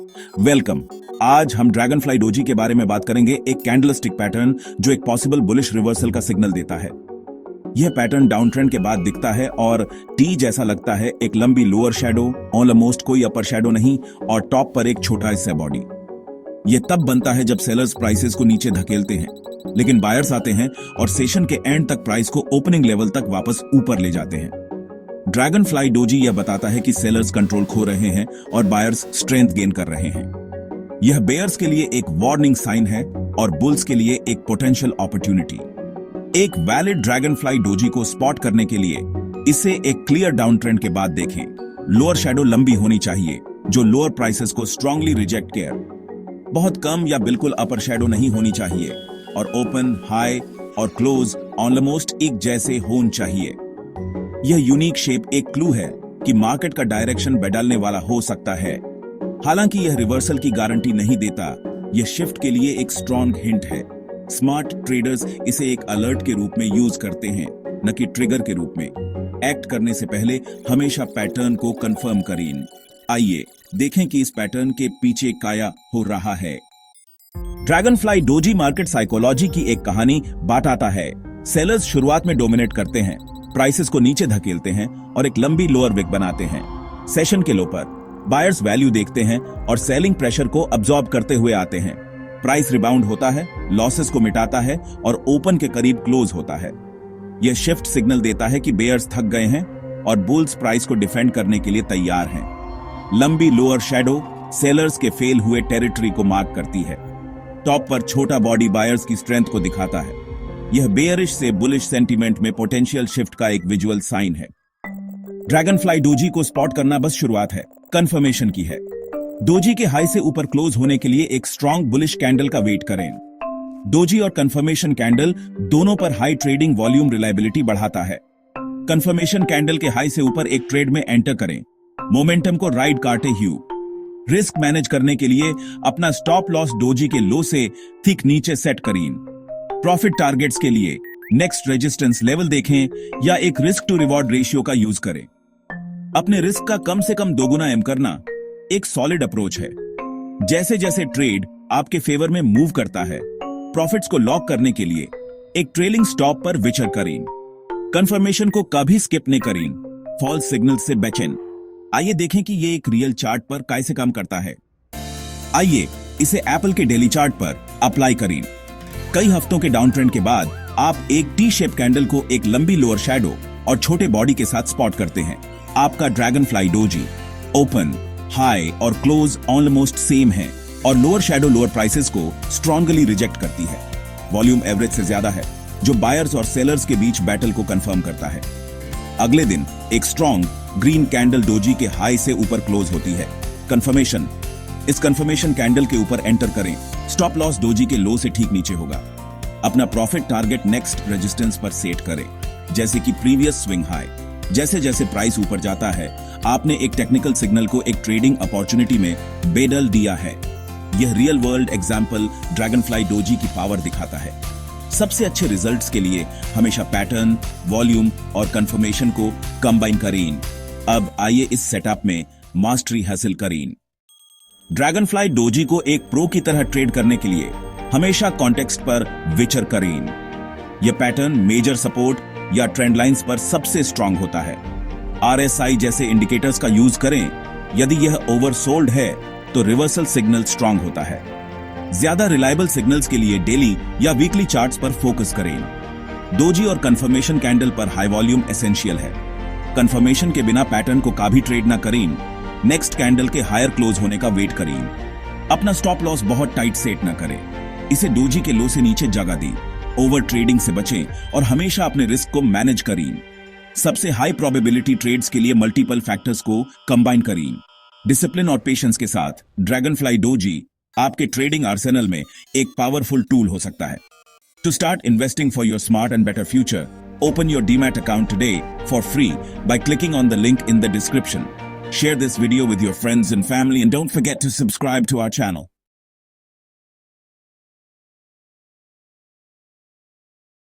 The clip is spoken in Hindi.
वेलकम। आज हम ड्रैगनफ्लाई डोजी के बारे में बात करेंगे, एक कैंडलस्टिक पैटर्न जो एक पॉसिबल बुलिश रिवर्सल का सिग्नल देता है। यह पैटर्न डाउन ट्रेंड के बाद दिखता है और टी जैसा लगता है, एक लंबी लोअर शैडो, ऑलमोस्ट कोई अपर शैडो नहीं, और टॉप पर एक छोटा हिस्सा बॉडी। यह तब बनता है जब सेलर्स प्राइसेस को नीचे धकेलते हैं, लेकिन बायर्स आते हैं और सेशन के एंड तक प्राइस को ओपनिंग लेवल तक वापस ऊपर ले जाते हैं। ड्रैगनफ्लाई डोजी यह बताता है कि सेलर्स कंट्रोल खो रहे हैं और बायर्स स्ट्रेंथ गेन कर रहे हैं। यह बेयर्स के लिए एक वार्निंग साइन है और बुल्स के लिए एक पोटेंशियल अपॉर्चुनिटी। एक वैलिड ड्रैगनफ्लाई डोजी को स्पॉट करने के लिए इसे एक क्लियर डाउन ट्रेंड के बाद देखें। लोअर शैडो लंबी होनी चाहिए जो लोअर प्राइसेस को स्ट्रांगली रिजेक्ट करे। बहुत कम या बिल्कुल अपर शैडो नहीं होनी चाहिए और ओपन, हाई और क्लोज ऑलमोस्ट एक जैसे होने चाहिए। यह यूनिक शेप एक क्लू है कि मार्केट का डायरेक्शन बदलने वाला हो सकता है। हालांकि यह रिवर्सल की गारंटी नहीं देता, यह शिफ्ट के लिए एक स्ट्रॉन्ग हिंट है। स्मार्ट ट्रेडर्स इसे एक अलर्ट के रूप में यूज करते हैं, न कि ट्रिगर के रूप में। एक्ट करने से पहले हमेशा पैटर्न को कंफर्म करें। आइए देखें कि इस पैटर्न के पीछे क्या हो रहा है। ड्रैगनफ्लाई डोजी मार्केट साइकोलॉजी की एक कहानी बताता है। सेलर्स शुरुआत में डोमिनेट करते हैं, प्राइसेस को नीचे धकेलते हैं और एक लंबी लोअर विक बनाते हैं। सेशन के लो पर बायर्स वैल्यू देखते हैं और सेलिंग प्रेशर को अब्सॉर्ब करते हुए आते हैं। प्राइस रिबाउंड होता है, लॉसेस को मिटाता है और ओपन के करीब क्लोज होता है। यह शिफ्ट सिग्नल देता है कि बेयर्स थक गए हैं और बुल्स प्राइस को डिफेंड करने के लिए तैयार हैं। लंबी लोअर शैडो सेलर्स के फेल हुए टेरिटरी को मार्क करती है। टॉप पर छोटा बॉडी बायर्स की स्ट्रेंथ को दिखाता है। यह बेयरिश से बुलिश सेंटीमेंट में पोटेंशियल शिफ्ट का एक विजुअल साइन है। ड्रैगनफ्लाई डोजी को स्पॉट करना बस शुरुआत है, कंफर्मेशन की है। डोजी के हाई से ऊपर क्लोज होने के लिए एक स्ट्रॉन्ग बुलिश कैंडल का वेट करें। डोजी और कंफर्मेशन कैंडल दोनों पर हाई ट्रेडिंग वॉल्यूम रिलायबिलिटी बढ़ाता है। कंफर्मेशन कैंडल के हाई से ऊपर एक ट्रेड में एंटर करें। मोमेंटम को राइड काटे ह्यू। रिस्क मैनेज करने के लिए अपना स्टॉप लॉस डोजी के लो से थिक नीचे सेट करें। प्रॉफिट टारगेट्स के लिए नेक्स्ट रेजिस्टेंस लेवल देखें या एक रिस्क टू रिवॉर्ड रेशियो का यूज करें। अपने रिस्क का कम से कम दोगुना एम करना एक सॉलिड अप्रोच है। जैसे जैसे ट्रेड आपके फेवर में मूव करता है, प्रॉफिट्स को लॉक करने के लिए एक ट्रेलिंग स्टॉप पर विचर करें। कंफर्मेशन को कभी स्किप नहीं करें, फॉल्स सिग्नल से बचें। आइए देखें कि यह एक रियल चार्ट पर कैसे काम करता है। आइए इसे एप्पल के डेली चार्ट पर अप्लाई करें। कई हफ्तों के डाउन ट्रेंड के बाद आप एक टी शेप कैंडल को एक लंबी लोअर शैडो और छोटे बॉडी के साथ स्पॉट करते हैं। आपका ड्रैगनफ्लाई डोजी ओपन, हाई और क्लोज ऑलमोस्ट सेम है और लोअर शैडो लोअर प्राइसेस को स्ट्रांगली रिजेक्ट करती है। वॉल्यूम एवरेज से ज्यादा है जो बायर्स और सेलर्स के बीच बैटल को कंफर्म करता है। अगले दिन एक स्ट्रॉन्ग ग्रीन कैंडल डोजी के हाई से ऊपर क्लोज होती है। कंफर्मेशन। इस कंफर्मेशन कैंडल के ऊपर एंटर करें। स्टॉप लॉस डोजी के लो से ठीक नीचे होगा। अपना प्रॉफिट टारगेट नेक्स्ट रेजिस्टेंस पर सेट करें, जैसे कि प्रीवियस स्विंग हाई। जैसे जैसे प्राइस ऊपर जाता है, आपने एक टेक्निकल सिग्नल को एक ट्रेडिंग अपॉर्चुनिटी में बदल दिया है। यह real world example Dragonfly doji की पावर दिखाता है। सबसे अच्छे रिजल्ट्स के लिए हमेशा पैटर्न, वॉल्यूम और कंफर्मेशन को कंबाइन करें। अब आइए इस सेटअप में मास्टरी हासिल करें। ड्रैगनफ्लाई डोजी को एक प्रो की तरह ट्रेड करने के लिए हमेशा कॉन्टेक्स्ट पर विचर करें। यह पैटर्न मेजर सपोर्ट या ट्रेंड लाइंस पर सबसे स्ट्रांग होता है। RSI जैसे इंडिकेटर्स का यूज करें। यदि यह ओवरसोल्ड है तो रिवर्सल सिग्नल स्ट्रांग होता है। ज्यादा रिलायबल सिग्नल्स के लिए डेली या वीकली चार्ट्स पर फोकस करें। डोजी और कंफर्मेशन कैंडल पर हाई वॉल्यूम एसेंशियल है। कंफर्मेशन के बिना पैटर्न को कभी ट्रेड ना करें। नेक्स्ट कैंडल के हायर क्लोज होने का वेट करें। अपना स्टॉप लॉस बहुत टाइट सेट ना करें। इसे डोजी के लो से नीचे जगह दें। ओवर ट्रेडिंग से बचें और हमेशा अपने रिस्क को मैनेज करें। सबसे हाई प्रोबेबिलिटी ट्रेड्स के लिए मल्टीपल फैक्टर्स को कंबाइन करें। डिसिप्लिन और पेशेंस के साथ ड्रैगनफ्लाई डोजी आपके ट्रेडिंग आर्सेनल में एक पावरफुल टूल हो सकता है। To start investing for your smart and better future, open your DMAT account today for free by clicking on the link in the description. Share this video with your friends and family and don't forget to subscribe to our channel.